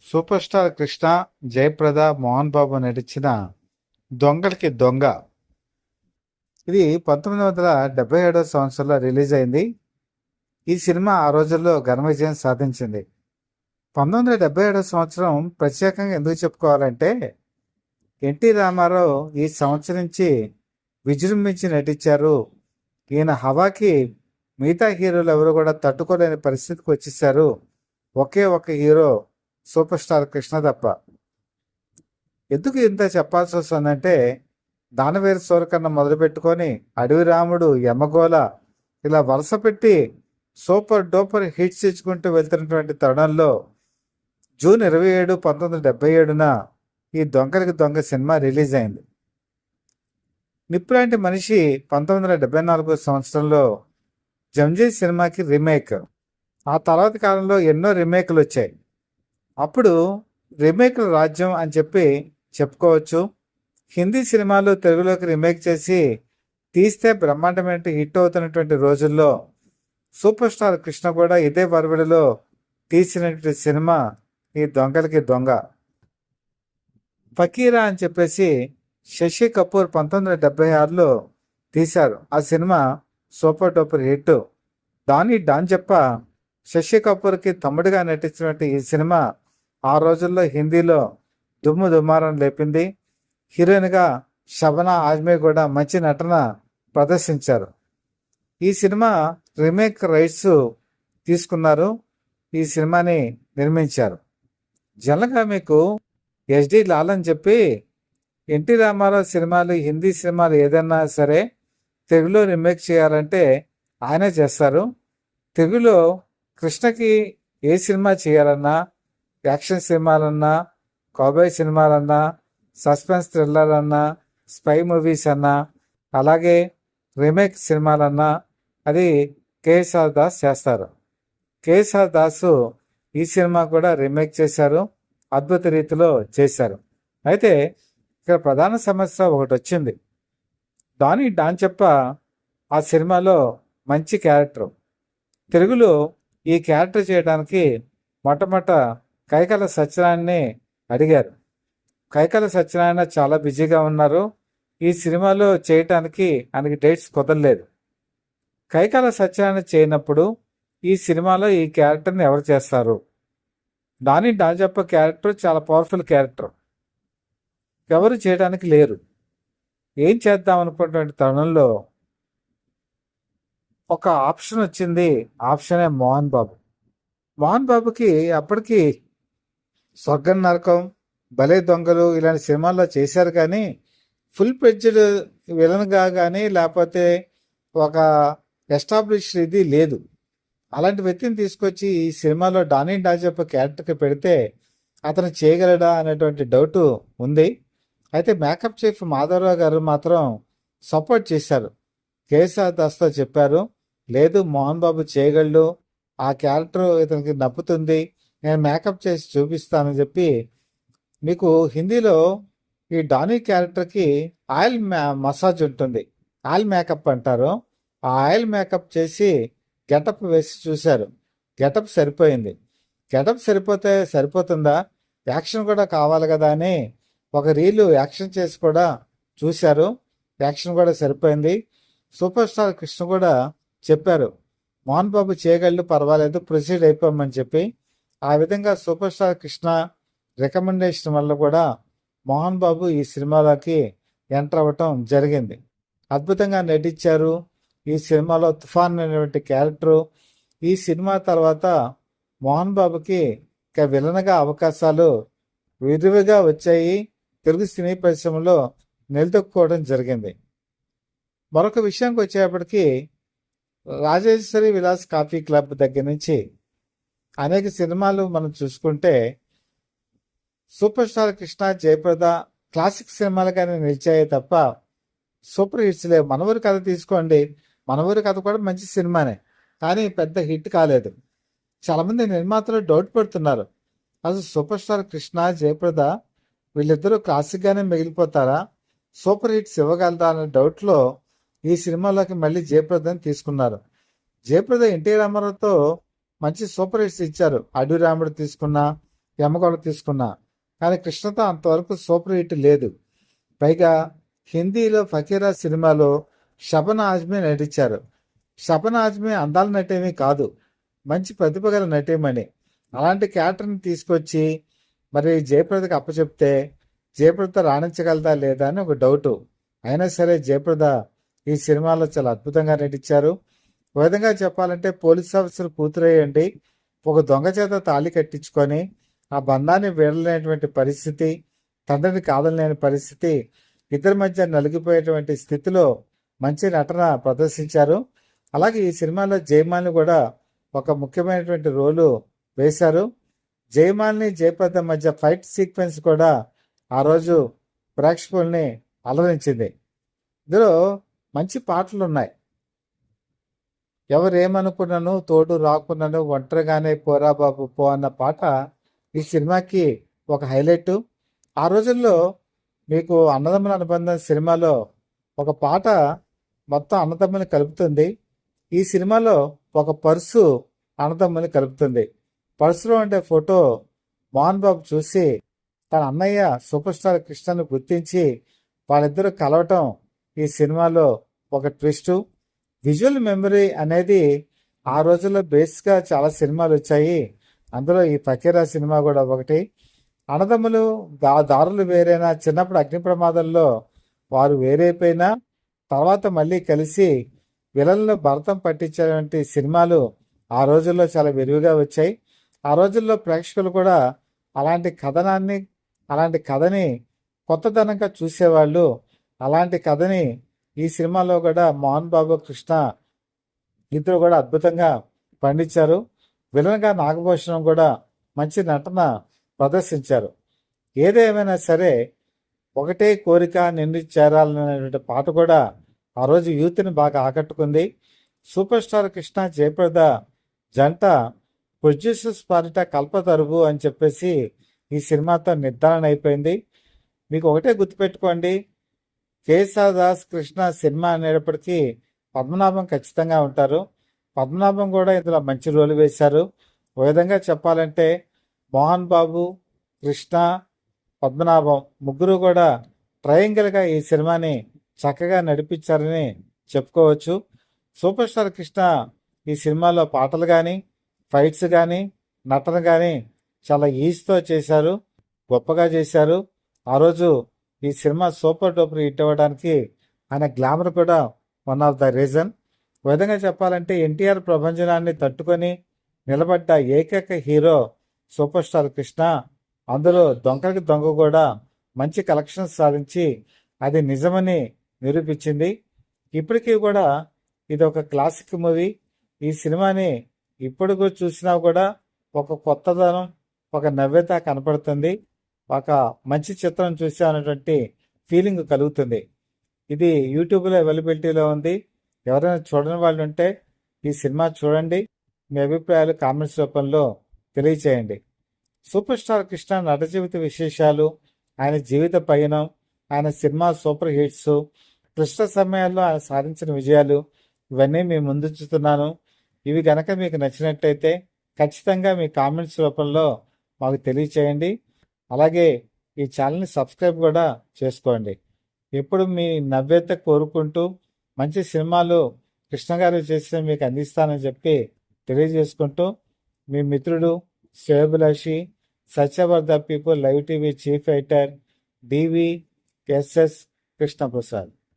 Super star Krishna, Jayaprada, Mohan Babu నటించిన దొంగలకి దొంగ. ఇది 1977 సంవత్సరంలో రిలీజ్ అయింది. ఈ సినిమా ఆ రోజుల్లో ఘన విజయం సాధించింది. 1977 సంవత్సరం ప్రత్యేకంగా ఎందుకు చెప్పుకోవాలంటే, ఎన్టీ రామారావు ఈ సంవత్సరం నుంచి విజృంభించి నటించారు. ఈయన హవాకి మిగతా హీరోలు ఎవరు కూడా తట్టుకోలేని పరిస్థితికి వచ్చేసారు. ఒకే ఒక హీరో సూపర్ స్టార్ కృష్ణ తప్ప. ఎందుకు ఇంత చెప్పాల్సి వస్తుందంటే, దానవీర సూరకర్ణ మొదలుపెట్టుకొని అడవి రాముడు, యమగోళ ఇలా వరుస పెట్టి సూపర్ డూపర్ హిట్స్ ఇచ్చుకుంటూ వెళ్తున్నటువంటి తరుణంలో జూన్ 27, 1977న ఈ దొంగలకి దొంగ సినిమా రిలీజ్ అయింది. నిప్పులాంటి మనిషి 1974 సంవత్సరంలో జంజీ సినిమాకి రీమేక్. ఆ తర్వాత కాలంలో ఎన్నో రీమేక్లు వచ్చాయి. అప్పుడు రీమేక్ల రాజ్యం అని చెప్పి చెప్పుకోవచ్చు. హిందీ సినిమాలు తెలుగులోకి రీమేక్ చేసి తీస్తే బ్రహ్మాండమైన హిట్ అవుతున్నటువంటి రోజుల్లో సూపర్ స్టార్ కృష్ణ కూడా ఇదే వరవడిలో తీసినటువంటి సినిమా ఈ దొంగలకి దొంగ. ఫకీరా అని చెప్పేసి శశి కపూర్ 1976లో తీశారు. ఆ సినిమా సూపర్ డూపర్ హిట్. డాన్ చెప్ప శశి కపూర్కి తమ్ముడిగా నటించినటువంటి ఈ సినిమా ఆ రోజుల్లో హిందీలో దుమ్ము దుమారం లేపింది. హీరోయిన్గా షబనా ఆజ్మీ కూడా మంచి నటన ప్రదర్శించారు. ఈ సినిమా రీమేక్ రైట్స్ తీసుకున్నారు, ఈ సినిమాని నిర్మించారు. జనరల్గా మీకు ఎస్డి లాల్ అని చెప్పి ఎన్టీ రామారావు సినిమాలు, హిందీ సినిమాలు ఏదైనా సరే తెలుగులో రీమేక్ చేయాలంటే ఆయనే చేస్తారు. తెలుగులో కృష్ణకి ఏ సినిమా చేయాలన్నా, యాక్షన్ సినిమాలన్నా, కౌబాయ్ సినిమాలన్నా, సస్పెన్స్ థ్రిల్లర్ అన్నా, స్పై మూవీస్ అన్నా, అలాగే రీమేక్ సినిమాలన్నా అది కేఎస్ఆర్ దాస్ చేస్తారు. కేఎస్ఆర్ దాసు ఈ సినిమా కూడా రీమేక్ చేశారు, అద్భుత రీతిలో చేశారు. అయితే ఇక్కడ ప్రధాన సమస్య ఒకటి వచ్చింది. డాన్ చెప్ప ఆ సినిమాలో మంచి క్యారెక్టర్. తెలుగులో ఈ క్యారెక్టర్ చేయడానికి మొట్టమొదట కైకాల సత్యనారాయణని అడిగారు. కైకాల సత్యనారాయణ చాలా బిజీగా ఉన్నారు. ఈ సినిమాలో చేయటానికి ఆయనకి డేట్స్ కుదరలేదు. కైకాల సత్యనారాయణ చేయనప్పుడు ఈ సినిమాలో ఈ క్యారెక్టర్ని ఎవరు చేస్తారు? డాన్ చెప్ప క్యారెక్టర్ చాలా పవర్ఫుల్ క్యారెక్టర్, ఎవరు చేయడానికి లేరు. ఏం చేద్దాం అనుకున్నటువంటి తరుణంలో ఒక ఆప్షన్ వచ్చింది. ఆప్షనే మోహన్ బాబు. మోహన్ బాబుకి అప్పటికి స్వర్గం నరకం, భలే దొంగలు ఇలాంటి సినిమాల్లో చేశారు, కానీ ఫుల్ ప్లెడ్జ్డ్ విలన్గా కానీ లేకపోతే ఒక ఎస్టాబ్లిష్డ్ ఇది లేదు. అలాంటి వ్యక్తిని తీసుకొచ్చి ఈ సినిమాలో డాన్ చెప్ప క్యారెక్టర్కి పెడితే అతను చేయగలడా అనేటువంటి డౌట్ ఉంది. అయితే మేకప్ చీఫ్ మాధవరావు గారు మాత్రం సపోర్ట్ చేశారు. కేఎస్ఆర్ దాస్తో చెప్పారు, లేదు మోహన్ బాబు చేయగలడు, ఆ క్యారెక్టర్ ఇతనికి నప్పుతుంది, నేను మేకప్ చేసి చూపిస్తానని చెప్పి. మీకు హిందీలో ఈ డానీ క్యారెక్టర్కి ఆయిల్ మసాజ్ ఉంటుంది, ఆయిల్ మేకప్ అంటారు. ఆ ఆయిల్ మేకప్ చేసి గెటప్ వేసి చూశారు. గెటప్ సరిపోయింది. గెటప్ సరిపోతుందా, యాక్షన్ కూడా కావాలి కదా అని ఒక రీలు యాక్షన్ చేసి కూడా చూశారు. యాక్షన్ కూడా సరిపోయింది. సూపర్ స్టార్ కృష్ణ కూడా చెప్పారు, మోహన్ బాబు చేయగలడు, పర్వాలేదు, ప్రొసీడ్ అయిపోమని చెప్పి. ఆ విధంగా సూపర్ స్టార్ కృష్ణ రికమెండేషన్ వల్ల కూడా మోహన్ బాబు ఈ సినిమాలోకి ఎంటర్ అవ్వటం జరిగింది. అద్భుతంగా నటించారు. ఈ సినిమాలో తుఫాన్ అనేటువంటి క్యారెక్టరు. ఈ సినిమా తర్వాత మోహన్ బాబుకి ఇక విలన్గా అవకాశాలు విరివిగా వచ్చాయి. తెలుగు సినీ పరిశ్రమలో నిలదొక్కుకోవడం జరిగింది. మరొక విషయానికి వచ్చేప్పటికీ రాజేశ్వరి విలాస్ కాఫీ క్లబ్ దగ్గర నుంచి అనేక సినిమాలు మనం చూసుకుంటే super star Krishna, Jayaprada classic సినిమాలుగానే నిలిచాయే తప్ప సూపర్ హిట్స్ లేవు. మనవూరి కథ తీసుకోండి, మనవూరి కథ కూడా మంచి సినిమానే, కానీ పెద్ద హిట్ కాలేదు. చాలామంది నిర్మాతలు డౌట్ పడుతున్నారు, అసలు సూపర్ స్టార్ కృష్ణ, జయప్రద వీళ్ళిద్దరూ క్లాసిక్గానే మిగిలిపోతారా, సూపర్ హిట్స్ ఇవ్వగలరా అనే డౌట్లో ఈ సినిమాలోకి మళ్ళీ జయప్రదని తీసుకున్నారు. జయప్రద ఎన్టీ రామారావుతో మంచి సూపర్ హిట్స్ ఇచ్చారు. అడవి రాముడు తీసుకున్నా, యమగొండ తీసుకున్నా, కానీ కృష్ణతో అంతవరకు సూపర్ హిట్ లేదు. పైగా హిందీలో ఫకీరా సినిమాలో షబన్ ఆజ్మీ నటించారు. షబన్ ఆజ్మీ అందాల నటేమీ కాదు, మంచి ప్రతిభ గల నటీమణి. అలాంటి క్యారెక్టర్ని తీసుకొచ్చి మరి జయప్రదకి అప్పచెప్తే జయప్రద రాణించగలదా లేదా అని ఒక డౌటు. అయినా సరే జయప్రద ఈ సినిమాలో చాలా అద్భుతంగా నటించారు. ఒక విధంగా చెప్పాలంటే పోలీస్ ఆఫీసర్ కూతురయ్యండి ఒక దొంగ చేత తాళి కట్టించుకొని ఆ బంధాన్ని వీడలేనటువంటి పరిస్థితి, తండ్రిని కాదలేని పరిస్థితి, ఇద్దరి మధ్య నలిగిపోయేటువంటి స్థితిలో మంచి నటన ప్రదర్శించారు. అలాగే ఈ సినిమాలో జయమాలిని కూడా ఒక ముఖ్యమైనటువంటి రోలు వేశారు. జయమాలిని జయప్రద మధ్య ఫైట్ సీక్వెన్స్ కూడా ఆ రోజు ప్రేక్షకుల్ని అలరించింది. ఇందులో మంచి పాటలు ఉన్నాయి. ఎవరేమనుకున్నాను తోడు రాకున్నాను ఒంటరిగానే పోరా బాబు పో అన్న పాట ఈ సినిమాకి ఒక హైలైట్. ఆ రోజుల్లో మీకు అన్నదమ్ముల అనుబంధం సినిమాలో ఒక పాట మొత్తం అన్నదమ్ముని కలుపుతుంది. ఈ సినిమాలో ఒక పర్సు అన్నదమ్ముని కలుపుతుంది. పర్సులో ఉండే ఫోటో మోహన్ బాబు చూసి తన అన్నయ్య సూపర్ స్టార్ కృష్ణను గుర్తించి వాళ్ళిద్దరూ కలవటం ఈ సినిమాలో ఒక ట్విస్టు. విజువల్ మెమరీ అనేది ఆ రోజుల్లో బేస్గా చాలా సినిమాలు వచ్చాయి. అందులో ఈ ఫకీరా సినిమా కూడా ఒకటి. అన్నదమ్ములు దారులు వేరైనా చిన్నప్పుడు అగ్ని ప్రమాదంలో వారు వేరైపోయినా తర్వాత మళ్ళీ కలిసి విలన్లు భరతం పట్టించేటువంటి సినిమాలు ఆ రోజుల్లో చాలా విరివిగా వచ్చాయి. ఆ రోజుల్లో ప్రేక్షకులు కూడా అలాంటి కథని కొత్తదనంగా చూసేవాళ్ళు. అలాంటి కథని ఈ సినిమాలో కూడా మోహన్ బాబు కృష్ణ ఇద్దరు కూడా అద్భుతంగా పండించారు. విలన్గా నాగభూషణం కూడా మంచి నటన ప్రదర్శించారు. ఏదేమైనా సరే ఒకటే కోరిక నిన్ను చేరాలనేటువంటి పాట కూడా ఆ రోజు యూత్ని బాగా ఆకట్టుకుంది. సూపర్ స్టార్ కృష్ణ జయప్రద జంట ప్రొడ్యూసర్స్ పాలిట కల్పతరువు అని చెప్పేసి ఈ సినిమాతో నిర్ధారణ అయిపోయింది. మీకు ఒకటే గుర్తుపెట్టుకోండి, కేశవదాస్ కృష్ణ సినిమా అనేటప్పటికీ పద్మనాభం ఖచ్చితంగా ఉంటారు. పద్మనాభం కూడా ఇందులో మంచి రోలు వేశారు. ఓ విధంగా చెప్పాలంటే మోహన్ బాబు, కృష్ణ, పద్మనాభం ముగ్గురు కూడా ట్రయాంగిల్గా ఈ సినిమాని చక్కగా నడిపించారని చెప్పుకోవచ్చు. సూపర్ స్టార్ కృష్ణ ఈ సినిమాలో పాటలు కానీ ఫైట్స్ కానీ నటన కానీ చాలా ఈజీతో చేశారు, గొప్పగా చేశారు. ఆ రోజు ఈ సినిమా సూపర్ డూపర్ హిట్ అవ్వడానికి ఆయన గ్లామర్ కూడా వన్ ఆఫ్ ద రీజన్. ఒక విధంగా చెప్పాలంటే ఎన్టీఆర్ ప్రభంజనాన్ని తట్టుకొని నిలబడ్డ ఏకైక హీరో సూపర్ స్టార్ కృష్ణ. అందులో దొంగకి దొంగ కూడా మంచి కలెక్షన్స్ సాధించి అది నిజమని నిరూపించింది. ఇప్పటికీ కూడా ఇది ఒక క్లాసిక్ మూవీ. ఈ సినిమాని ఇప్పుడు చూసినా కూడా ఒక కొత్తదనం, ఒక నవ్యత కనపడుతుంది. ఒక మంచి చిత్రం చూసామనేటువంటి ఫీలింగ్ కలుగుతుంది. ఇది యూట్యూబ్లో అవైలబిలిటీలో ఉంది. ఎవరైనా చూడని వాళ్ళు ఉంటే ఈ సినిమా చూడండి. మీ అభిప్రాయాలు కామెంట్స్ రూపంలో తెలియచేయండి. సూపర్ స్టార్ కృష్ణ నట జీవిత విశేషాలు, ఆయన జీవిత పయనం, ఆయన సినిమా సూపర్ హిట్స్, క్లిష్ట సమయాల్లో ఆయన సాధించిన విజయాలు ఇవన్నీ మీ ముందుంచుతున్నాను. ఇవి కనుక మీకు నచ్చినట్టయితే ఖచ్చితంగా మీ కామెంట్స్ రూపంలో మాకు తెలియచేయండి. అలాగే ఈ ఛానల్ని సబ్స్క్రైబ్ కూడా చేసుకోండి. ఎప్పుడు మీ నవ్యత కోరుకుంటూ మంచి సినిమాలు కృష్ణ గారు చేసి మీకు అందిస్తానని చెప్పి తెలియజేసుకుంటూ మీ మిత్రుడు శ్రేయభిలాషి Satyavardha people live TV chief editor DVSS Krishnaprasad.